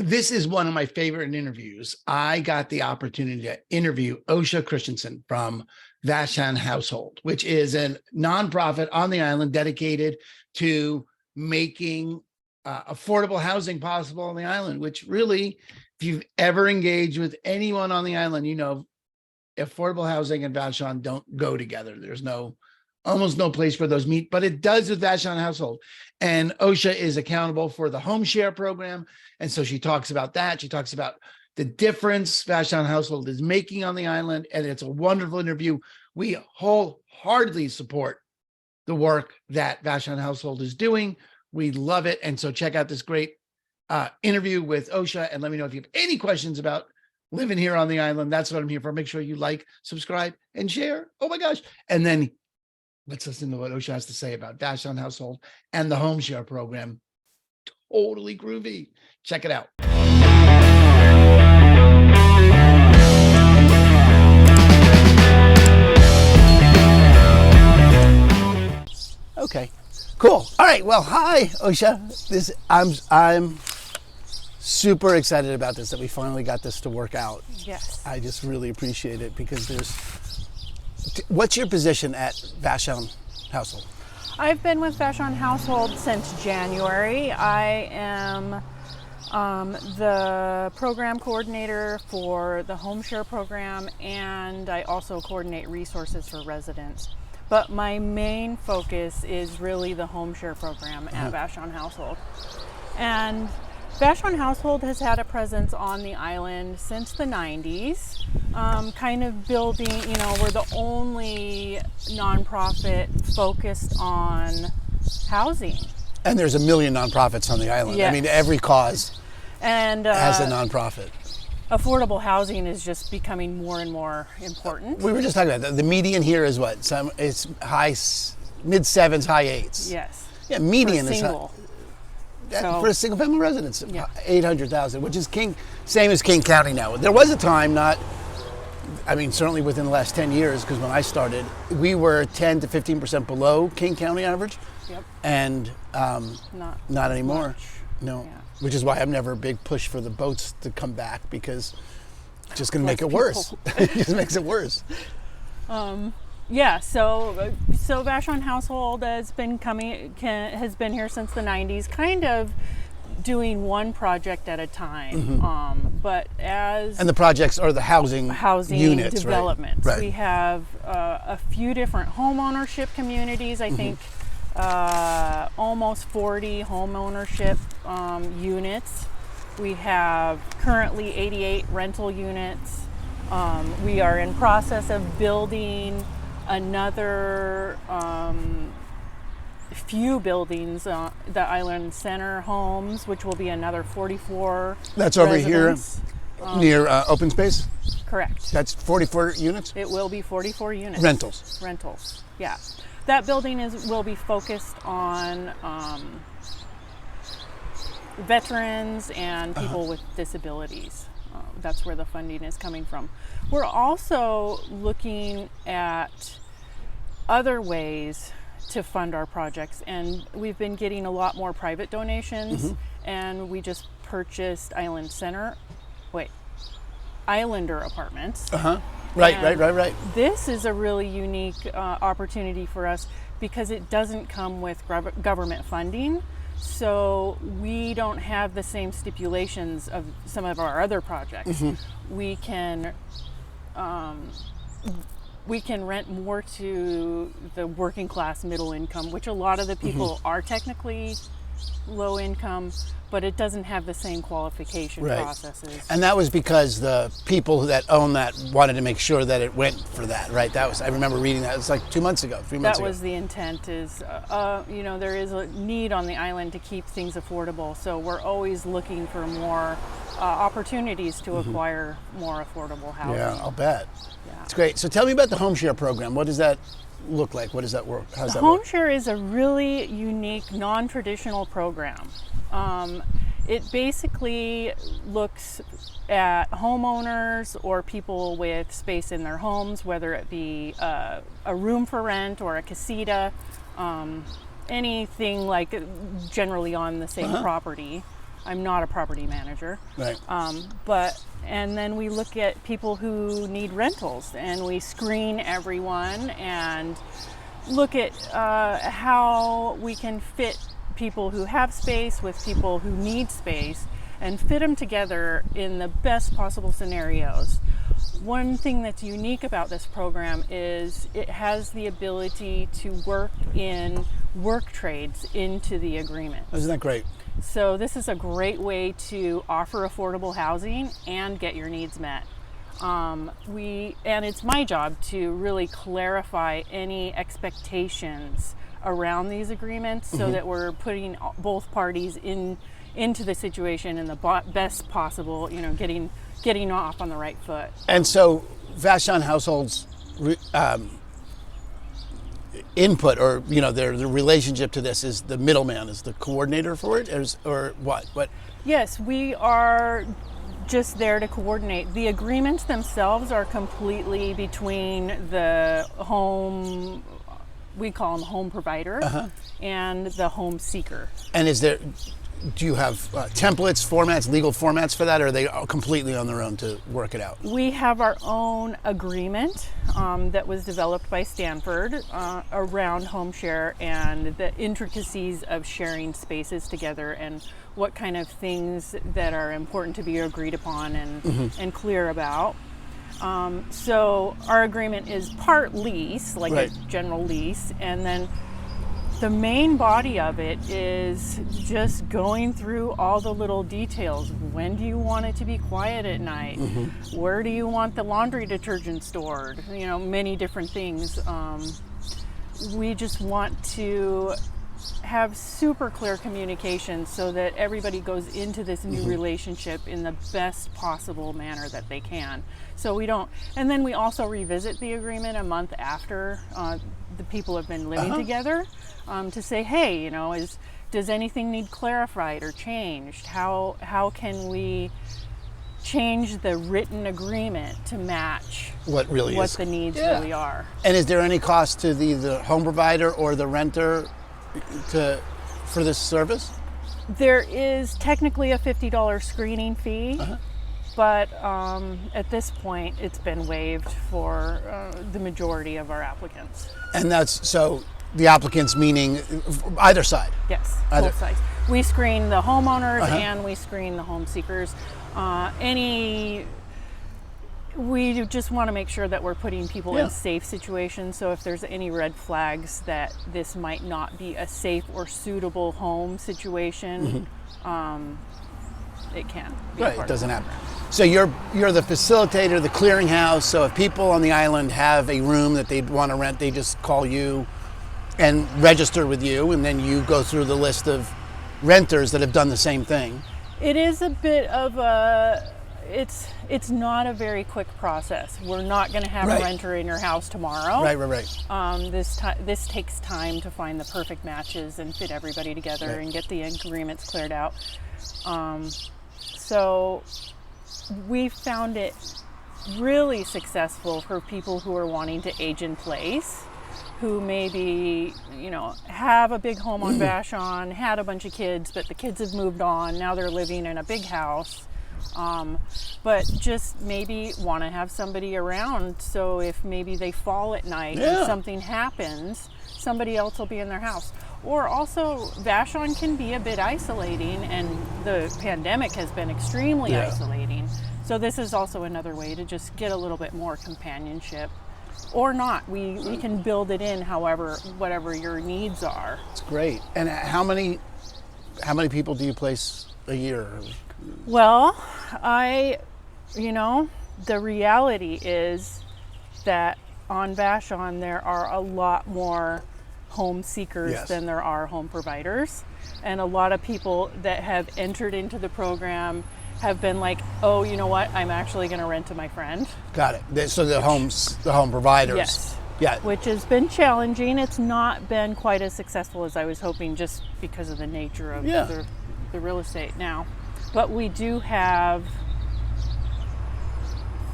This is one of my favorite interviews. I got the opportunity to interview Osha Christensen from Vashon Household, which is a nonprofit on the island dedicated to making affordable housing possible on the island, which really, if you've ever engaged with anyone on the island, you know, affordable housing and Vashon don't go together. There's almost no place where those meet, but it does with Vashon Household. And OSHA is accountable for the home share program. And so she talks about that. She talks about the difference Vashon Household is making on the island. And it's a wonderful interview. We wholeheartedly support the work that Vashon Household is doing. We love it. And so check out this great interview with OSHA and let me know if you have any questions about living here on the island. That's what I'm here for. Make sure you like, subscribe, and share. Oh my gosh. And then let's listen to what OSHA has to say about Vashon Household and the home share program. Totally groovy. Check it out. Okay, cool. All right. Well, hi, OSHA. I'm super excited about this, that we finally got this to work out. Yes. I just really appreciate it because what's your position at Vashon Household? I've been with Vashon Household since January. I am the program coordinator for the home share program, and I also coordinate resources for residents. But my main focus is really the home share program at Vashon Household. And Vashon Household has had a presence on the island since the 90s, kind of building, we're the only nonprofit focused on housing. And there's a million nonprofits on the island. Yes. I mean, every cause and has a nonprofit. Affordable housing is just becoming more and more important. We were just talking about that. The median here is what? It's mid sevens, high eights. Yes. Yeah, median for is single. For a single family residence, 800,000, which is same as King County now. There was a time certainly within the last 10 years, because when I started, we were 10 to 15% below King County average. Yep. And not anymore. Much. No. Yeah. Which is why I'm never a big push for the boats to come back, because it's just going to make it worse. It just makes it worse. Yeah, so Vashon Household has been here since the 90s, kind of doing one project at a time. And the projects are the housing units, developments. Right. We have a few different home ownership communities. I think almost 40 home ownership units. We have currently 88 rental units. We are in process of building another few buildings, the Island Center homes, which will be another 44 That's over residents. here near open space? Correct. That's 44 units? It will be 44 units. Rentals, yeah. That building will be focused on veterans and people with disabilities. That's where the funding is coming from. We're also looking at other ways to fund our projects, and we've been getting a lot more private donations, and we just purchased Islander apartments. Right. This is a really unique opportunity for us because it doesn't come with government funding. So we don't have the same stipulations of some of our other projects. We can rent more to the working class, middle income, which a lot of the people are technically low income, but it doesn't have the same qualification processes. And that was because the people that own that wanted to make sure that it went for that, right? I remember reading that. It was like 3 months ago. That was the intent. Is there is a need on the island to keep things affordable, so we're always looking for more opportunities to acquire more affordable housing. Yeah, I'll bet. Yeah. It's great. So tell me about the home share program. What does that look like? What does that work? How does that work? Home share is a really unique, non-traditional program. It basically looks at homeowners or people with space in their homes, whether it be a room for rent or a casita, anything like generally on the same property. I'm not a property manager. Right. And then we look at people who need rentals, and we screen everyone and look at how we can fit people who have space with people who need space and fit them together in the best possible scenarios. One thing that's unique about this program is it has the ability to work in work trades into the agreement. Isn't that great? So this is a great way to offer affordable housing and get your needs met. And it's my job to really clarify any expectations around these agreements so that we're putting both parties into the situation in the best possible, getting off on the right foot. And so Vashon Households input, or their relationship to this, is the middleman, is the coordinator for it, or what? Yes, we are just there to coordinate. The agreements themselves are completely between the home, we call them home provider, and the home seeker. And do you have templates, formats, legal formats for that, or are they completely on their own to work it out? We have our own agreement that was developed by Stanford around home share and the intricacies of sharing spaces together and what kind of things that are important to be agreed upon and clear about. So our agreement is part lease, like right. a general lease, and then the main body of it is just going through all the little details. When do you want it to be quiet at night? Where do you want the laundry detergent stored? Many different things. We just want to have super clear communication so that everybody goes into this new relationship in the best possible manner that they can. So we don't, and then we also revisit the agreement a month after the people have been living together to say, hey, does anything need clarified or changed? How can we change the written agreement to match what the needs really are? And is there any cost to the home provider or the renter for this service? There is technically a $50 screening fee, but at this point it's been waived for the majority of our applicants. And that's so the applicants meaning either side? Yes, both sides. We screen the homeowners and we screen the home seekers. We just want to make sure that we're putting people in safe situations. So if there's any red flags that this might not be a safe or suitable home situation, it can be right. It doesn't happen. So you're the facilitator, the clearinghouse. So if people on the island have a room that they'd want to rent, they just call you and register with you, and then you go through the list of renters that have done the same thing. It is a bit of a. It's not a very quick process. We're not going to have a renter in your house tomorrow. Right. This takes time to find the perfect matches and fit everybody together and get the agreements cleared out. So we found it really successful for people who are wanting to age in place, who maybe, have a big home on Vashon, had a bunch of kids, but the kids have moved on. Now they're living in a big house. But just maybe want to have somebody around, so if maybe they fall at night and something happens, somebody else will be in their house. Or also, Vashon can be a bit isolating, and the pandemic has been extremely isolating. So this is also another way to just get a little bit more companionship. Or not. We can build it in whatever your needs are. It's great. And how many people do you place a year? Well, the reality is that on Vashon there are a lot more home seekers than there are home providers. And a lot of people that have entered into the program have been like, oh, you know what, I'm actually going to rent to my friend. Got it. So the home providers. Yes. Yeah. Which has been challenging. It's not been quite as successful as I was hoping, just because of the nature of the real estate now. But we do have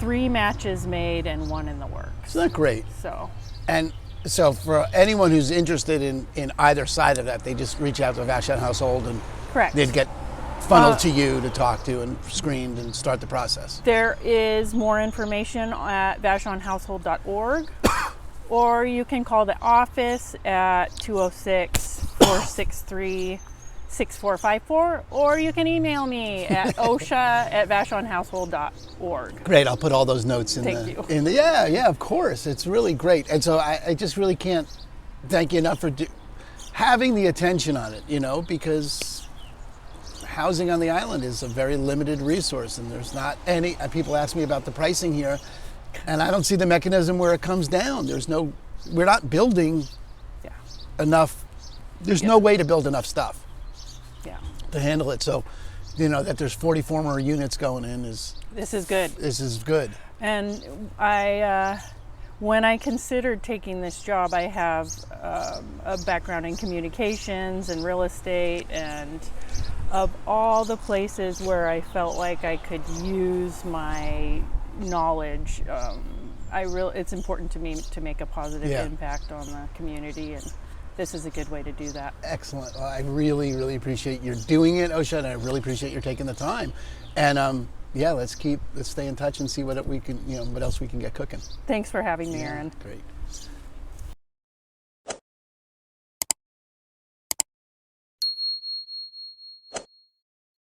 3 matches made and 1 in the works. Isn't that great? So for anyone who's interested in either side of that, they just reach out to a Vashon household and correct. They'd get funneled to you to talk to and screened and start the process? There is more information at vashonhousehold.org, or you can call the office at 206-463-6454, or you can email me at osha@vashonhousehold.org. Great. I'll put all those notes in. Thank you. Yeah, of course. It's really great. And so I just really can't thank you enough for having the attention on it, because housing on the island is a very limited resource, and there's not any. People ask me about the pricing here, and I don't see the mechanism where it comes down. We're not building enough. There's no way to build enough stuff to handle it. So, that there's 40 former units going in This is good. This is good. And when I considered taking this job, I have a background in communications and real estate, and of all the places where I felt like I could use my knowledge, it's important to me to make a positive impact on the community, and this is a good way to do that. Excellent. Well, I really, really appreciate your doing it, Osha, and I really appreciate your taking the time. And let's stay in touch and see what else we can get cooking. Thanks for having me, Aaron. Great.